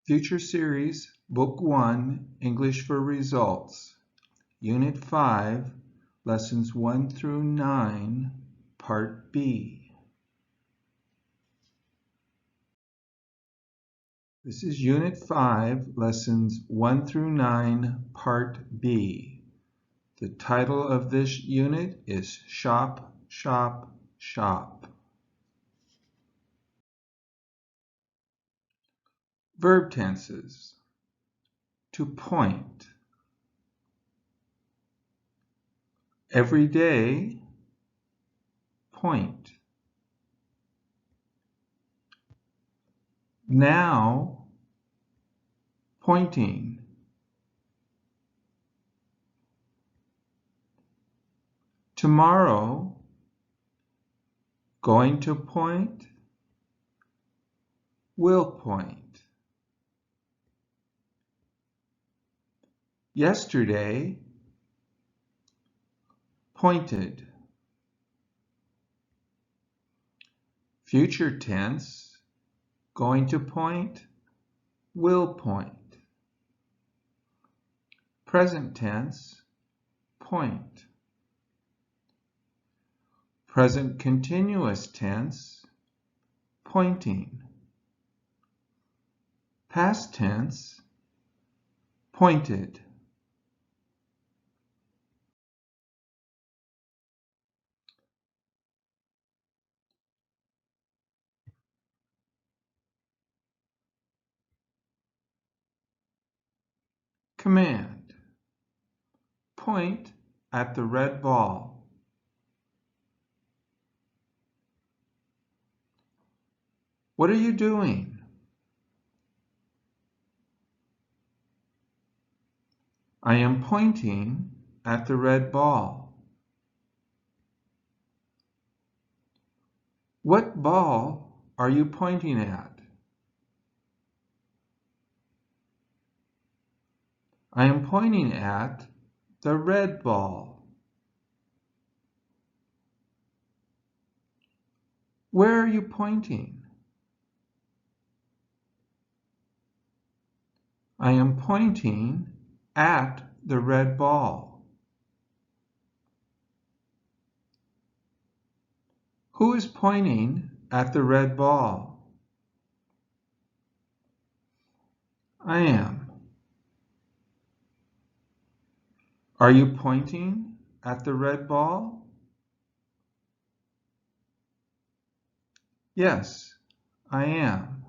Future Series, Book 1, English for Results, Unit 5, Lessons 1 through 9, Part B. This is Unit 5, Lessons 1 through 9, Part B. The title of this unit is Shop, Shop, Shop. Verb tenses. To point. Every day, point. Now, pointing. Tomorrow, going to point, will point. Yesterday, pointed. Future tense, going to point, will point. Present tense, point. Present continuous tense, pointing. Past tense, pointed. Command. Point at the red ball. What are you doing? I am pointing at the red ball. What ball are you pointing at? I am pointing at the red ball. Where are you pointing? I am pointing at the red ball. Who is pointing at the red ball? I am. Are you pointing at the red ball? Yes, I am.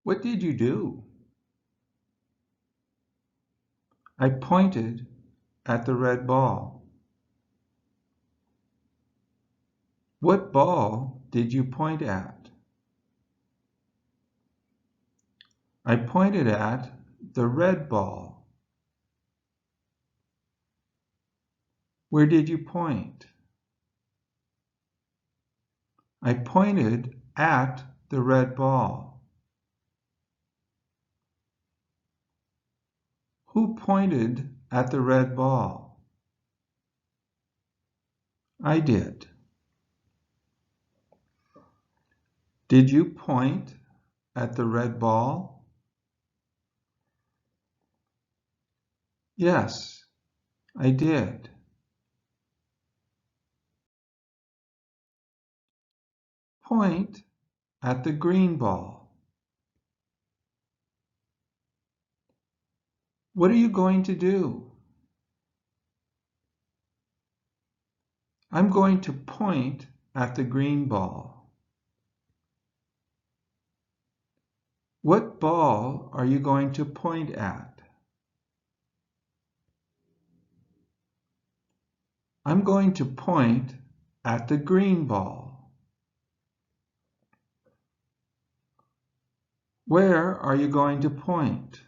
What did you do? I pointed at the red ball. What ball did you point at? I pointed at the red ball. Where did you point? I pointed at the red ball. Who pointed at the red ball? I did. Did you point at the red ball? Yes, I did. Point at the green ball. What are you going to do? I'm going to point at the green ball. What ball are you going to point at? I'm going to point at the green ball. Where are you going to point?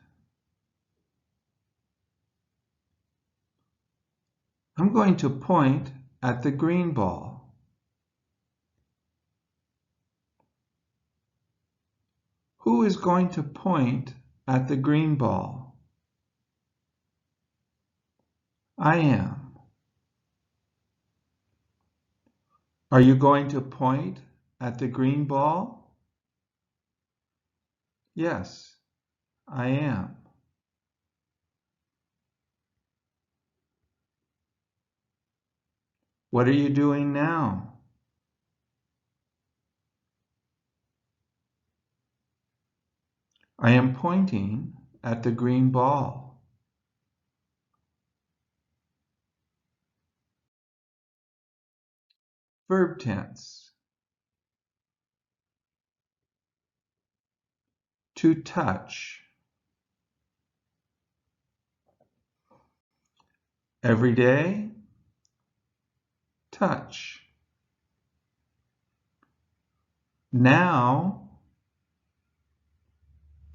I'm going to point at the green ball. Who is going to point at the green ball? I am. Are you going to point at the green ball? Yes, I am. What are you doing now? I am pointing at the green ball. Verb tense. To touch. Every day, touch. Now,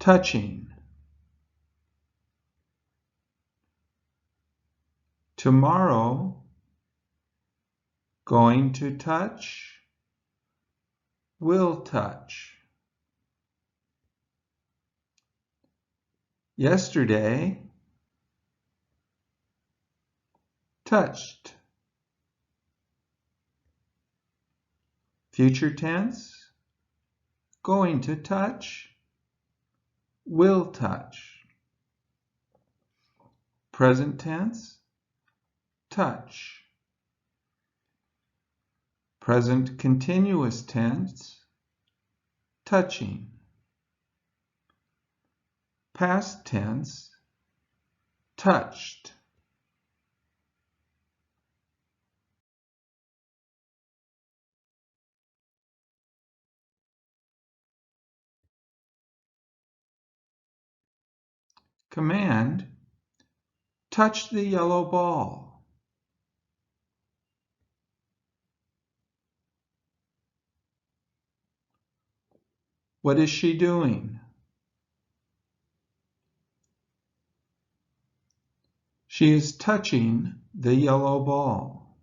touching. Tomorrow, going to touch, will touch. Yesterday, touched. Future tense, going to touch, will touch. Present tense, touch. Present continuous tense, touching. Past tense, touched. Command, touch the yellow ball. What is she doing? She is touching the yellow ball.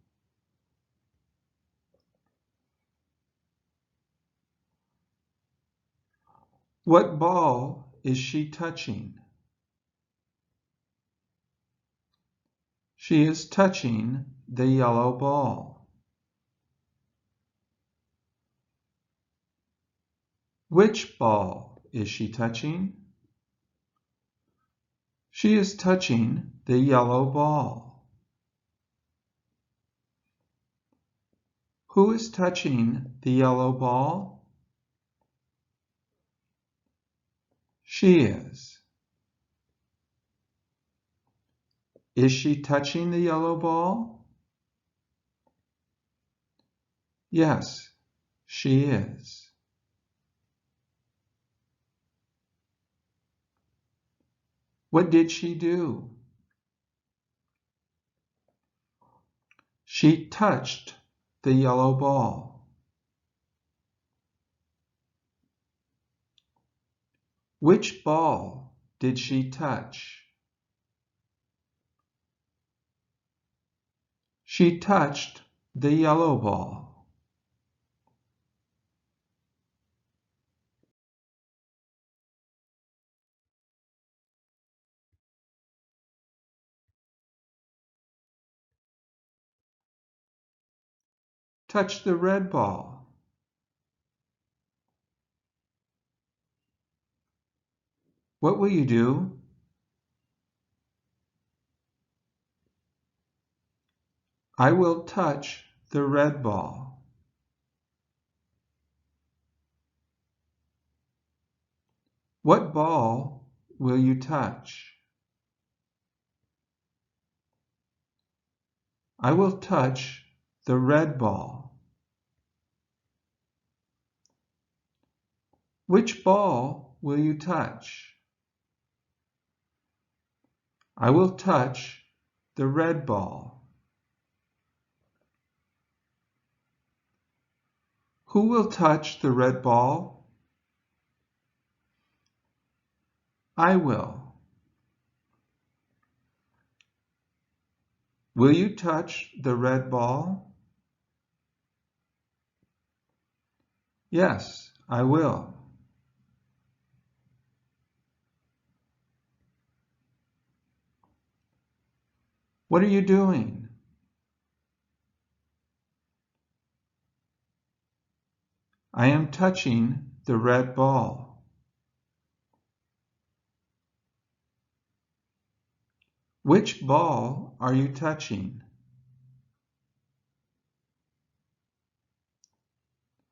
What ball is she touching? She is touching the yellow ball. Which ball is she touching? She is touching the yellow ball. Who is touching the yellow ball? She is. Is she touching the yellow ball? Yes, she is. What did she do? She touched the yellow ball. Which ball did she touch? She touched the yellow ball. Touch the red ball. What will you do? I will touch the red ball. What ball will you touch? I will touch the red ball. Which ball will you touch? I will touch the red ball. Who will touch the red ball? I will. Will you touch the red ball? Yes, I will. What are you doing? I am touching the red ball. Which ball are you touching?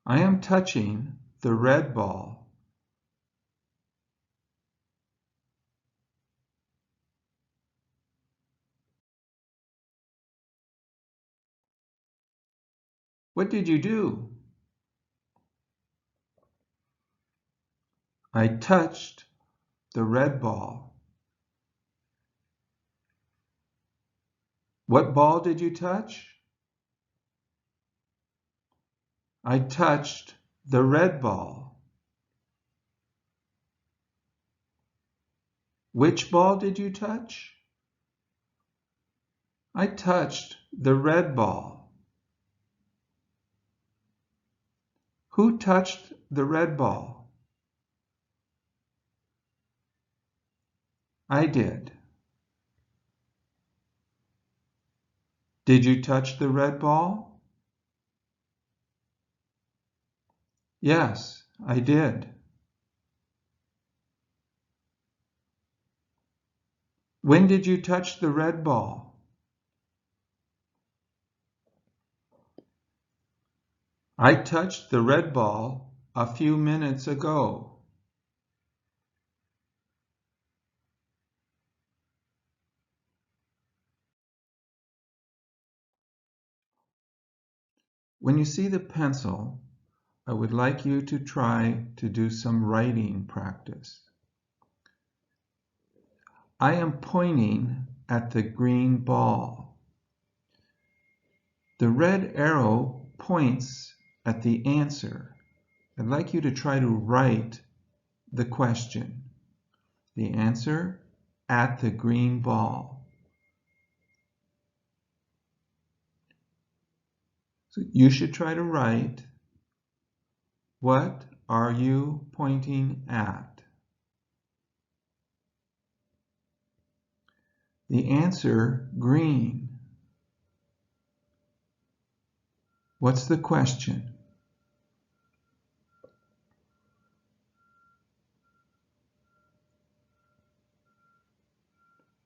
I am touching the red ball. What did you do? I touched the red ball. What ball did you touch? I touched the red ball. Which ball did you touch? I touched the red ball. Who touched the red ball? I did. Did you touch the red ball? Yes, I did. When did you touch the red ball? I touched the red ball a few minutes ago. When you see the pencil, I would like you to try to do some writing practice. I am pointing at the green ball. The red arrow points at the answer. I'd like you to try to write the question. The answer, at the green ball. So you should try to write, what are you pointing at? The answer, green. What's the question?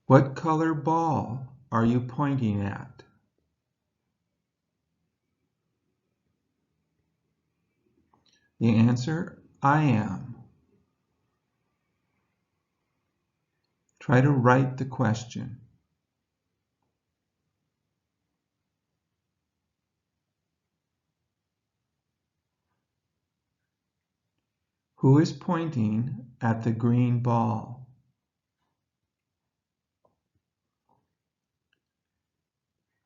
What color ball are you pointing at? The answer, I am. Try to write the question. Who is pointing at the green ball?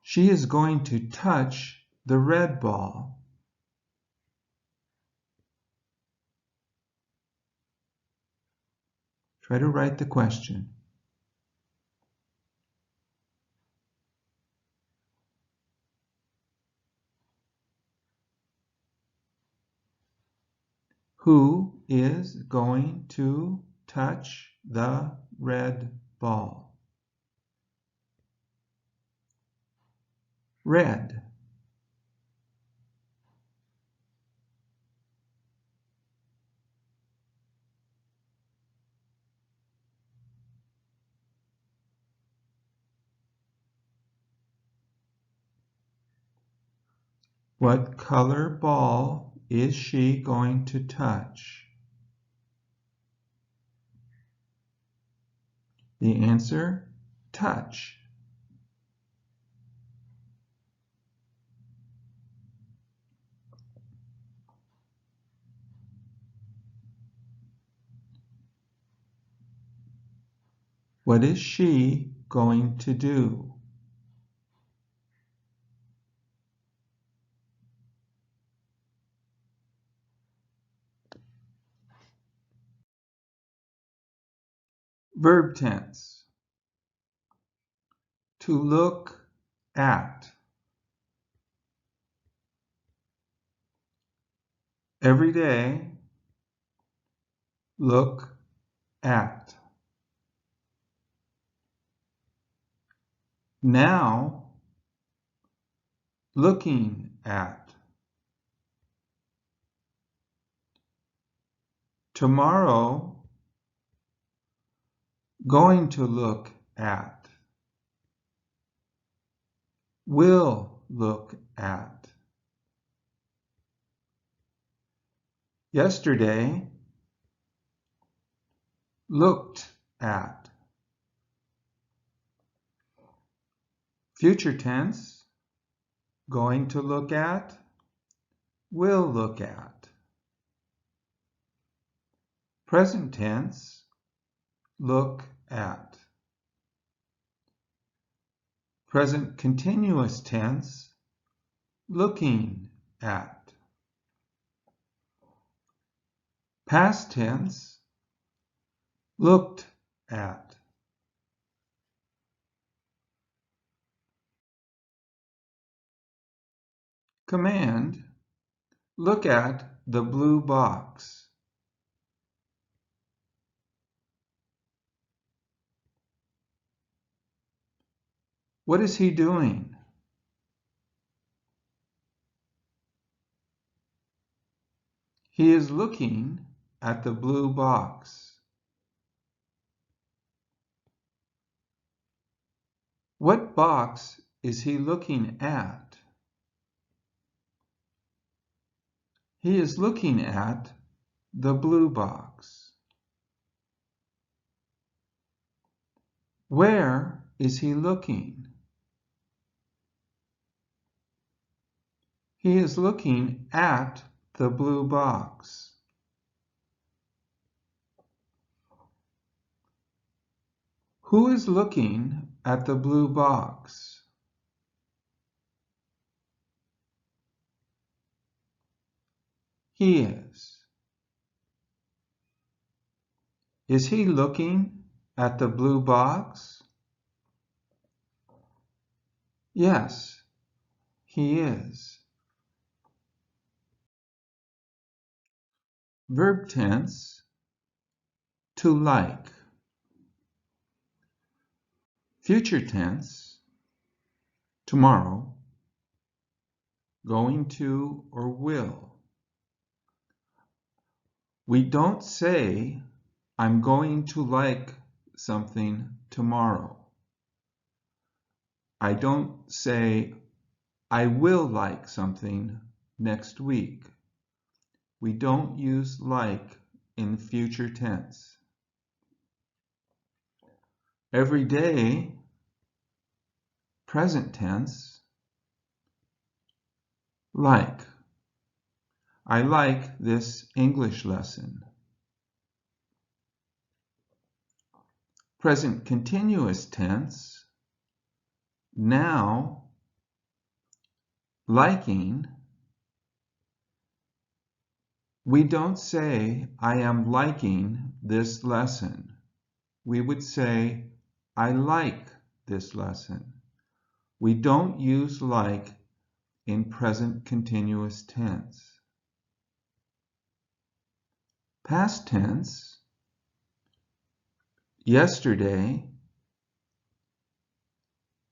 She is going to touch the red ball. Try to write the question. Who is going to touch the red ball? Red. What color ball is she going to touch? The answer, touch. What is she going to do? Verb tense. To look at. Every day, look at. Now, looking at. Tomorrow, going to look at. Will look at. Yesterday, looked at. Future tense, going to look at, will look at. Present tense, look at. Present continuous tense, looking at. Past tense, looked at. Command, look at the blue box. What is he doing? He is looking at the blue box. What box is he looking at? He is looking at the blue box. Where is he looking? He is looking at the blue box. Who is looking at the blue box? He is. Is he looking at the blue box? Yes, he is. Verb tense, to like. Future tense, tomorrow, going to or will. We don't say, I'm going to like something tomorrow. I don't say, I will like something next week. We don't use like in future tense. Every day, present tense, like. I like this English lesson. Present continuous tense, now, liking. We don't say, I am liking this lesson. We would say, I like this lesson. We don't use like in present continuous tense. Past tense, yesterday,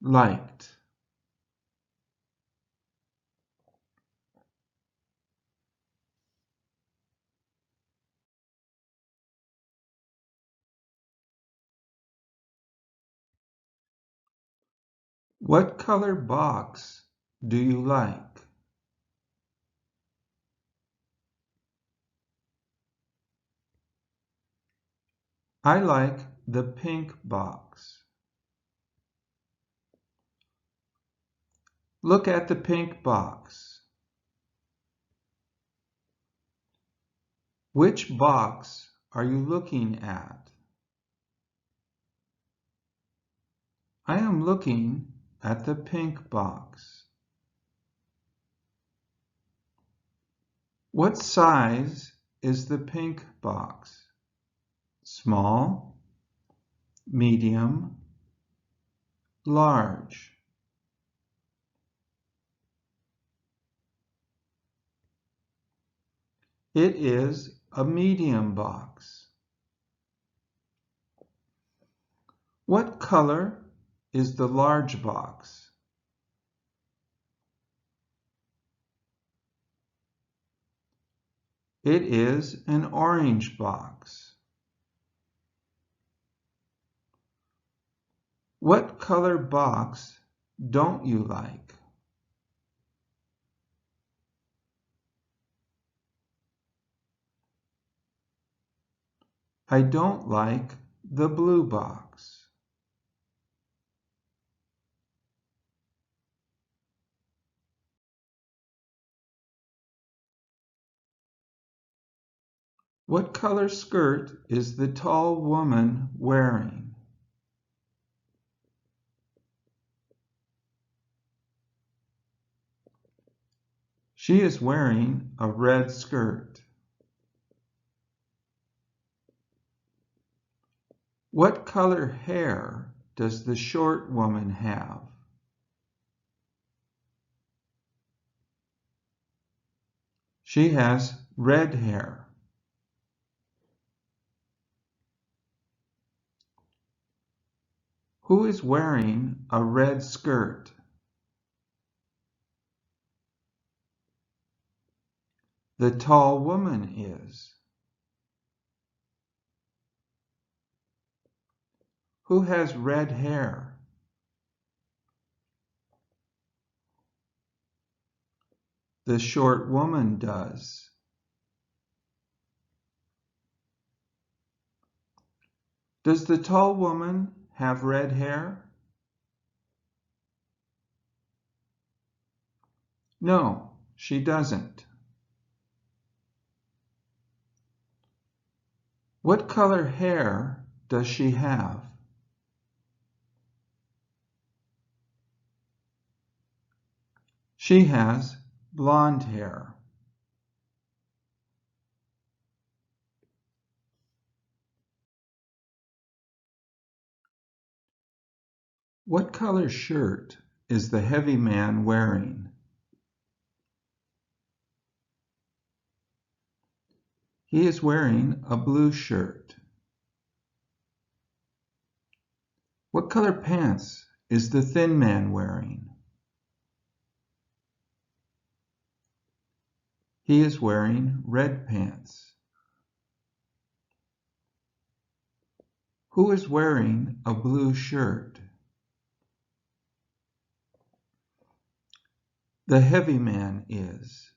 liked. What color box do you like? I like the pink box. Look at the pink box. Which box are you looking at? I am looking at the pink box. What size is the pink box? Small, medium, large. It is a medium box. What color is the large box? It is an orange box. What color box don't you like? I don't like the blue box. What color skirt is the tall woman wearing? She is wearing a red skirt. What color hair does the short woman have? She has red hair. Who is wearing a red skirt? The tall woman is. Who has red hair? The short woman does. Does the tall woman have red hair? No, she doesn't. What color hair does she have? She has blonde hair. What color shirt is the heavy man wearing? He is wearing a blue shirt. What color pants is the thin man wearing? He is wearing red pants. Who is wearing a blue shirt? The heavy man is.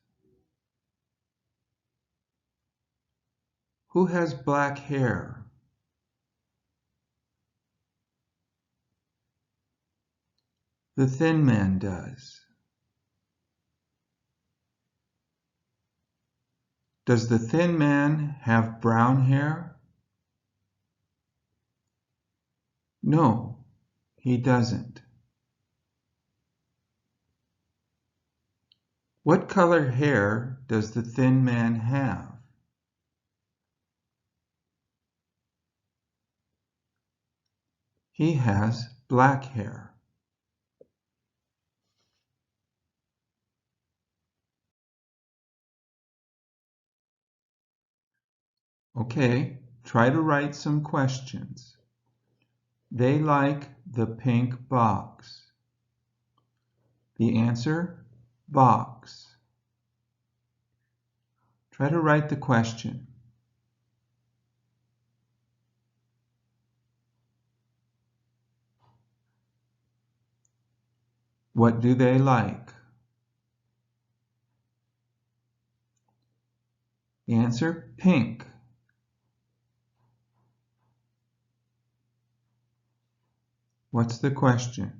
Who has black hair? The thin man does. Does the thin man have brown hair? No, he doesn't. What color hair does the thin man have? He has black hair. Okay, try to write some questions. They like the pink box. The answer, box. Try to write the question. What do they like? The answer, pink. What's the question?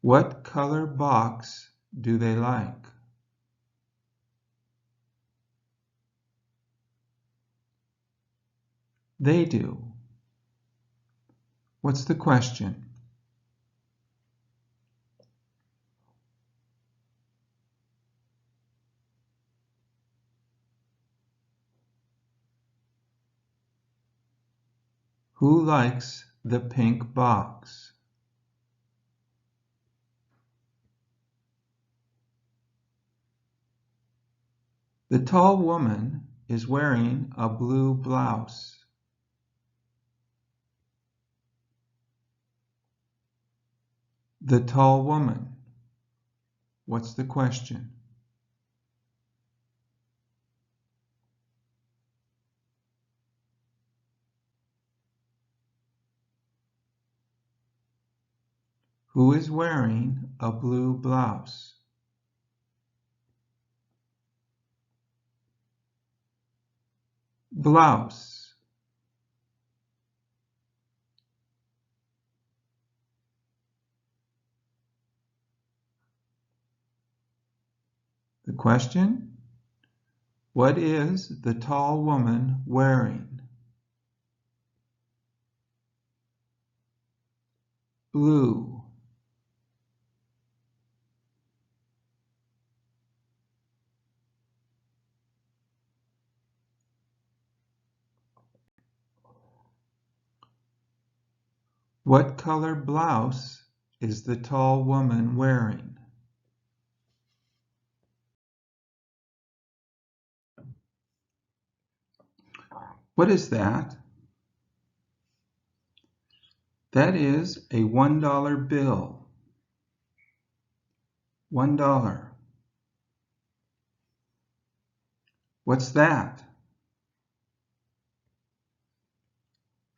What color box do they like? They do. What's the question? Who likes the pink box? The tall woman is wearing a blue blouse? The tall woman. What's the question? Who is wearing a blue blouse? Blouse. The question? What is the tall woman wearing? Blue. What color blouse is the tall woman wearing? What is that? That is a $1 bill. $1. What's that?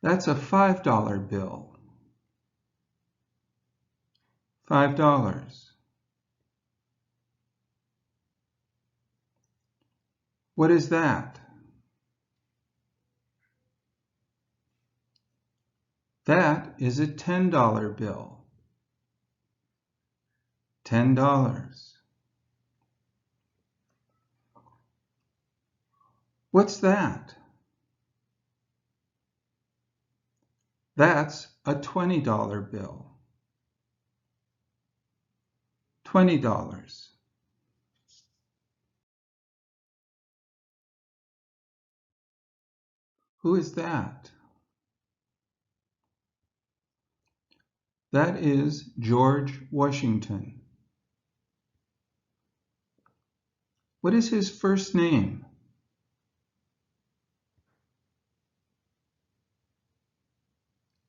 That's a $5 bill. $5. What is that? That is a $10 bill. $10. What's that? That's a $20 bill. $20. Who is that? That is George Washington. What is his first name?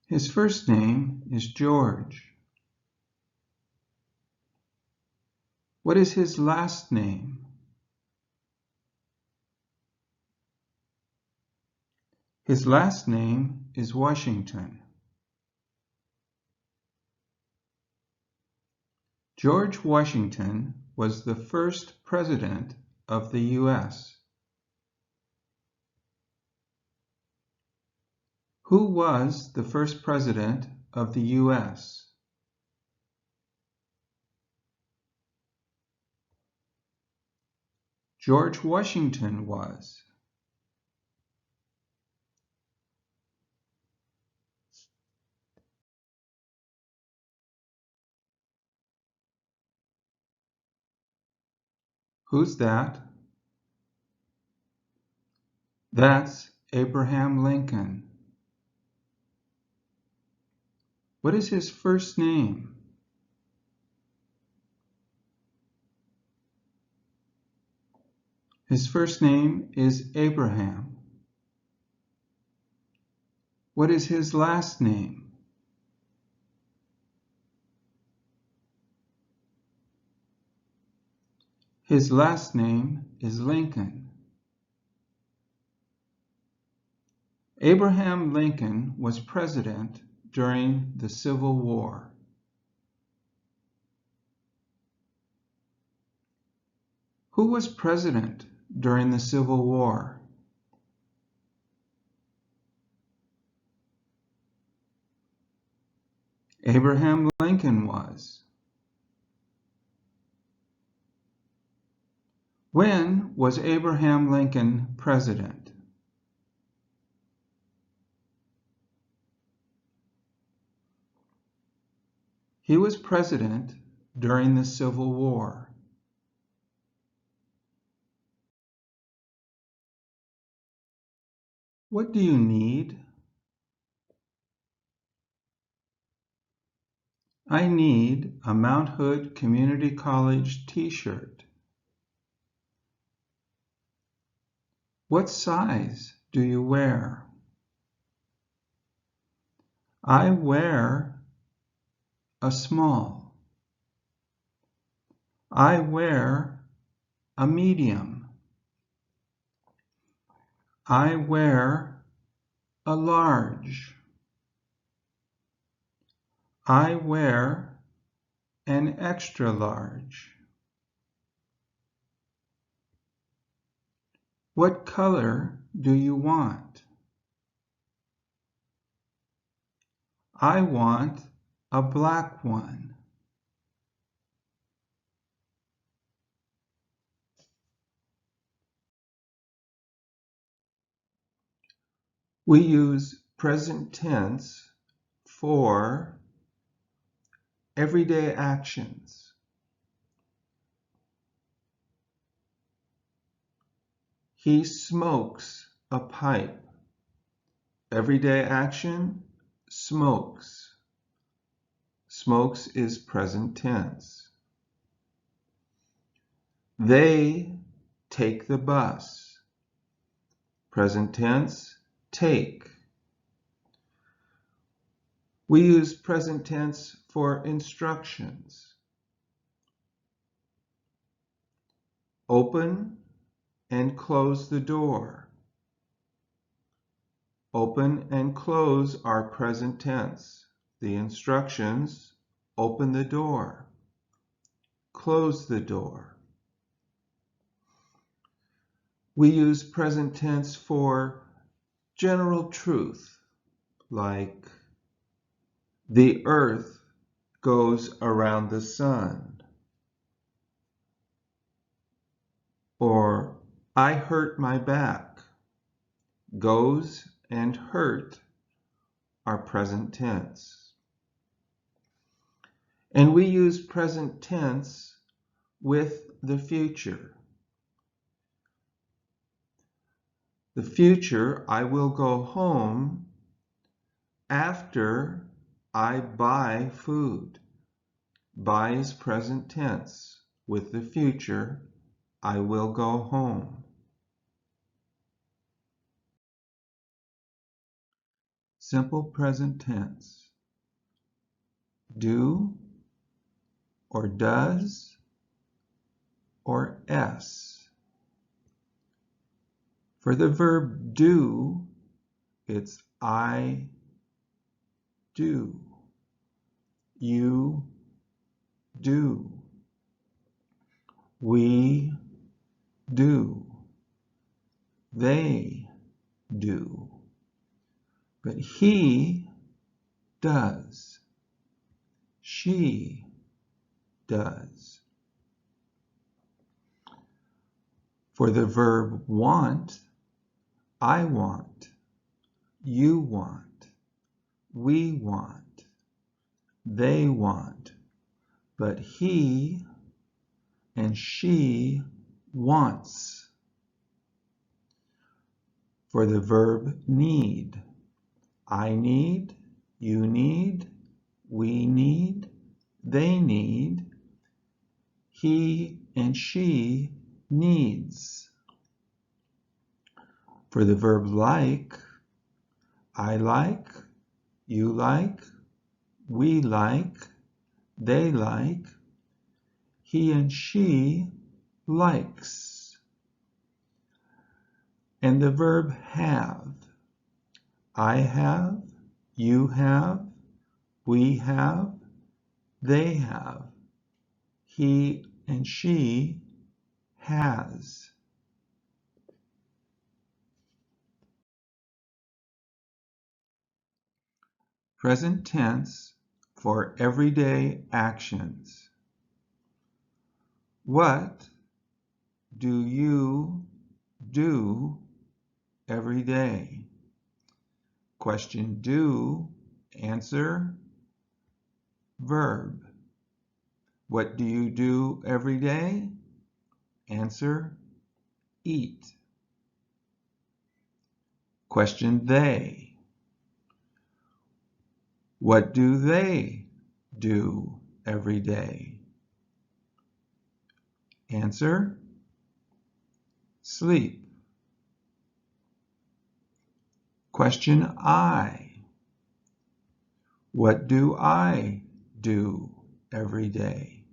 His first name is George. What is his last name? His last name is Washington. George Washington was the first president of the U.S. Who was the first president of the U.S.? George Washington was. Who's that? That's Abraham Lincoln. What is his first name? His first name is Abraham. What is his last name? His last name is Lincoln. Abraham Lincoln was president during the Civil War. Who was president during the Civil War? Abraham Lincoln was. When was Abraham Lincoln president? He was president during the Civil War. What do you need? I need a Mount Hood Community College t-shirt. What size do you wear? I wear a small. I wear a medium. I wear a large. I wear an extra large. What color do you want? I want a black one. We use present tense for everyday actions. He smokes a pipe. Everyday action, smokes. Smokes is present tense. They take the bus. Present tense, take. We use present tense for instructions. Open and close the door. Open and close are present tense. The instructions, open the door, close the door. We use present tense for general truth, like the earth goes around the sun, or I hurt my back. Goes and hurt are present tense. And we use present tense with the future. The future, I will go home after I buy food. Buy is present tense. With the future, I will go home. Simple present tense. Do or does or s. For the verb do, it's I do. You do. We do. They do. But he does. She does. For the verb want, I want. You want. We want. They want. But he and she wants. For the verb need, I need, you need, we need, they need, he and she needs. For the verb like, I like, you like, we like, they like, he and she likes. And the verb have, I have, you have, we have, they have, he and she has. Present tense for everyday actions. What do you do every day? Question do, answer, verb. What do you do every day? Answer, eat. Question they. What do they do every day? Answer, sleep. Question I. What do I do every day?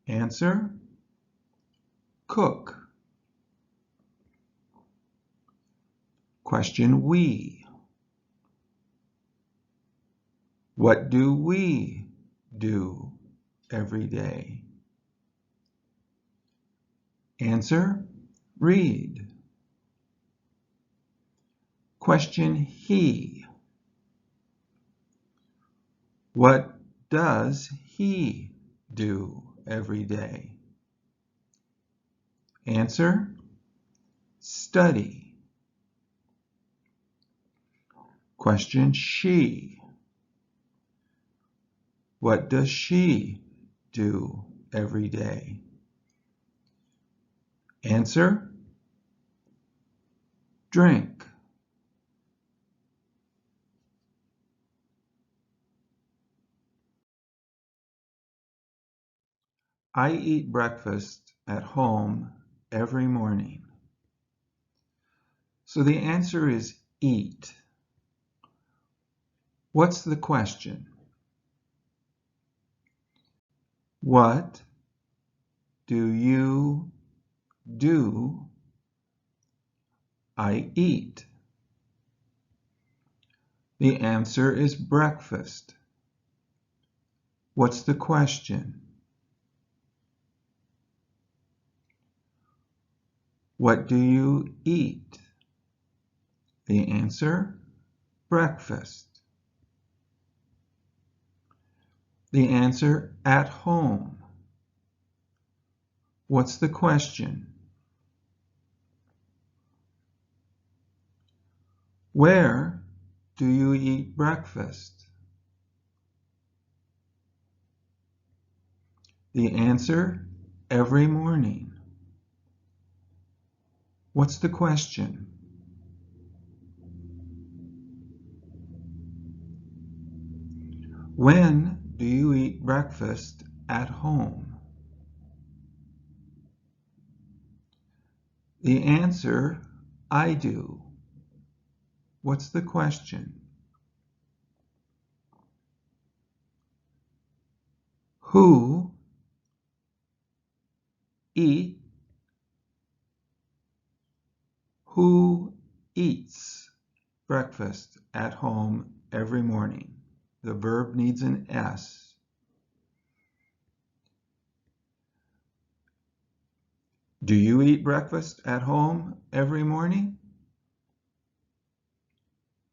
Answer: cook. Question we. What do we do every day? Answer: read. Question he. What does he do every day? Answer: study. Question she. What does she do every day? Answer: drink. I eat breakfast at home every morning. So the answer is eat. What's the question? What do you do? I eat. The answer is breakfast. What's the question? What do you eat? The answer: breakfast. The answer: at home. What's the question? Where do you eat breakfast? The answer: every morning. What's the question? When do you eat breakfast at home? The answer: I do. What's the question? Who eats breakfast at home every morning? The verb needs an S. Do you eat breakfast at home every morning?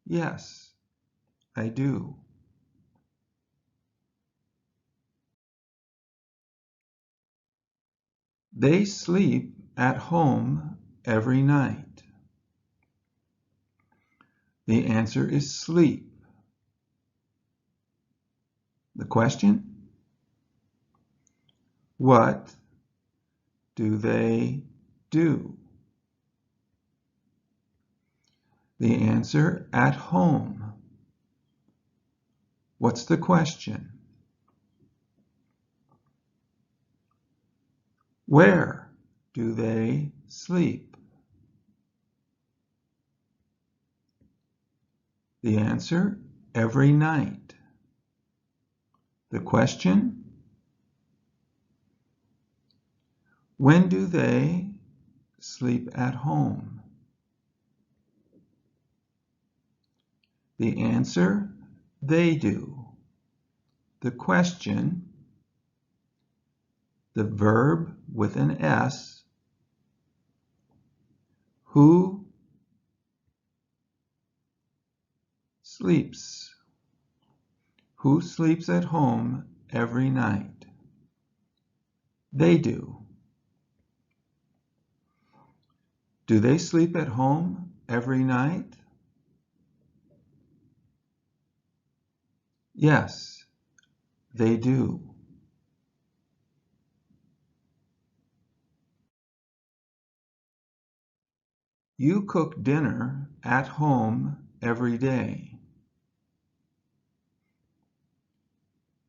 Yes, I do. They sleep at home every night. The answer is sleep. The question? What do they do? The answer: at home. What's the question? Where do they sleep? The answer: every night. The question? When do they sleep at home? The answer: they do. The question? The verb with an S. Who sleeps? Who sleeps at home every night? They do. Do they sleep at home every night? Yes, they do. You cook dinner at home every day.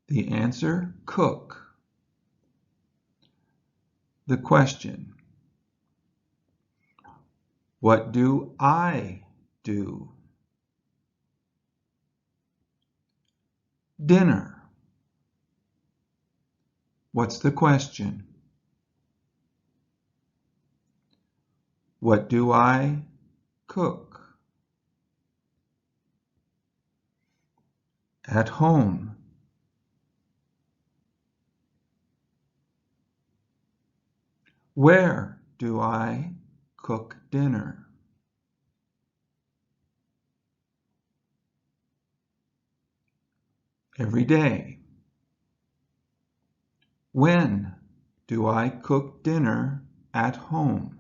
The answer: cook. The question: what do I do? Dinner. What's the question? What do I cook? At home. Where do I cook dinner? Every day. When do I cook dinner at home?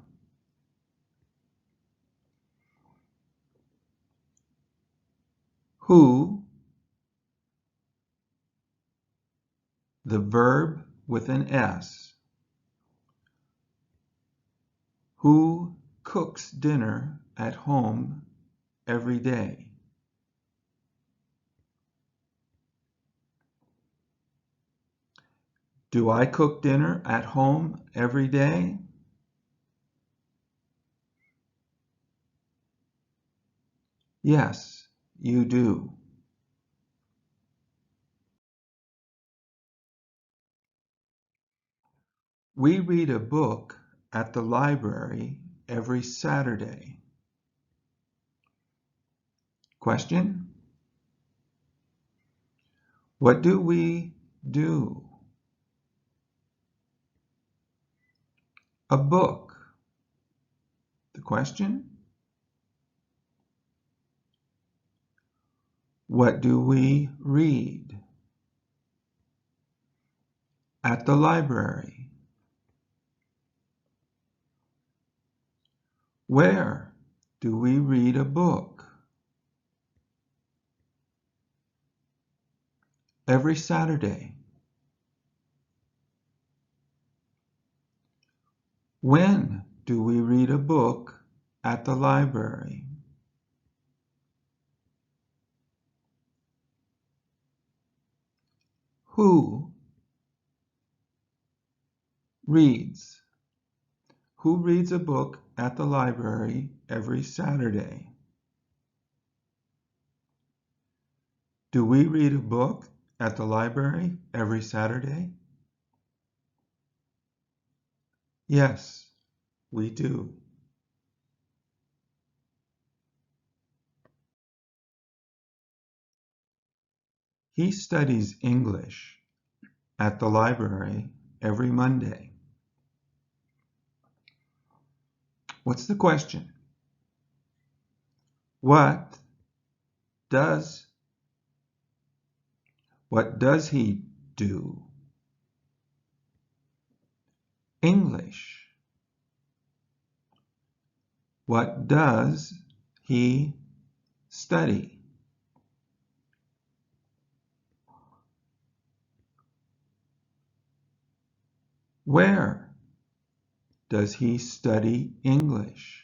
Who, the verb with an S. Who cooks dinner at home every day? Do I cook dinner at home every day? Yes, you do. We read a book at the library every Saturday. Question? What do we do? A book. The question? What do we read? At the library. Where do we read a book? Every Saturday. When do we read a book at the library? Who reads? Who reads a book at the library every Saturday? Do we read a book at the library every Saturday? Yes, we do. He studies English at the library every Monday. What's the question? What does he do? English. What does he study? Where does he study English?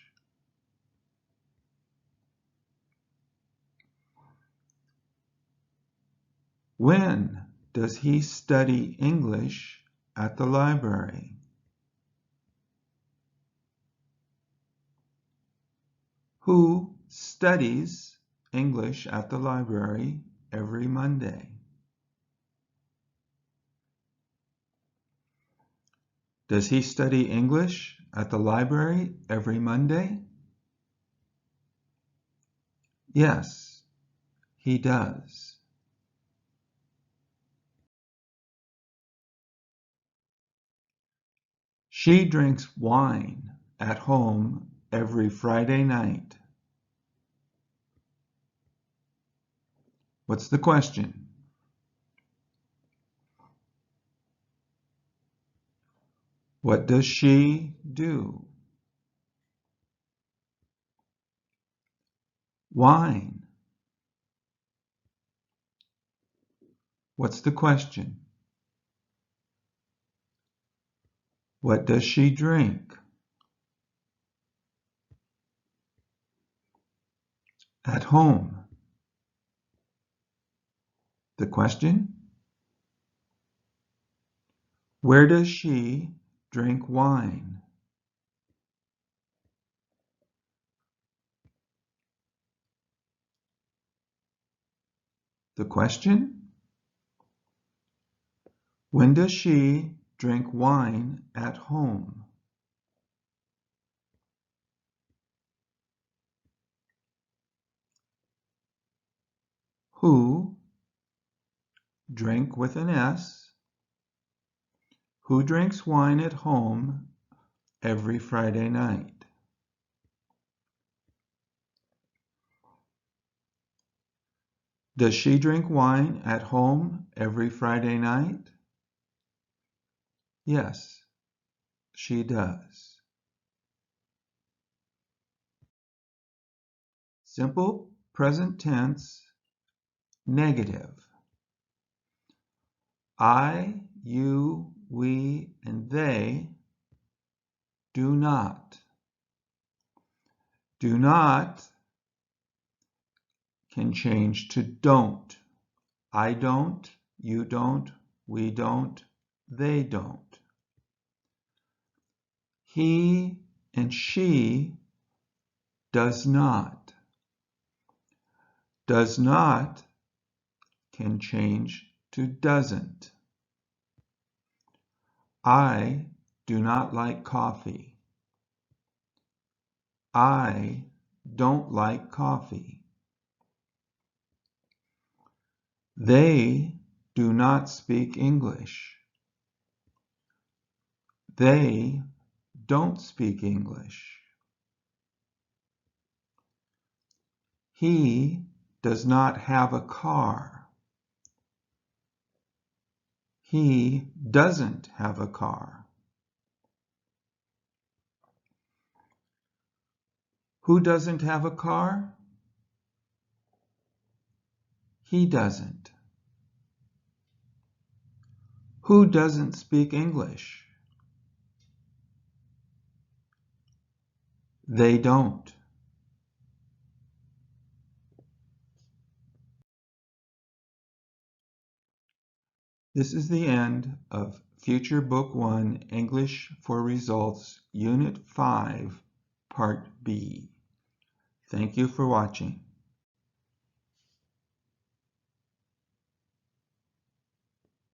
When does he study English at the library? Who studies English at the library every Monday? Does he study English at the library every Monday? Yes, he does. She drinks wine at home every Friday night. What's the question? What does she do? Wine. What's the question? What does she drink? At home. The question? Where does she drink wine? The question? When does she drink wine at home? Who, drink with an S, who drinks wine at home every Friday night? Does she drink wine at home every Friday night? Yes, she does. Simple present tense, negative. I, you, we, and they do not. Do not can change to don't. I don't, you don't, we don't, they don't. He and she does not. Does not can change to doesn't. I do not like coffee. I don't like coffee. They do not speak English. They don't speak English. He does not have a car. He doesn't have a car. Who doesn't have a car? He doesn't. Who doesn't speak English? They don't. This is the end of Future Book 1 English for Results Unit 5, Part B. Thank you for watching.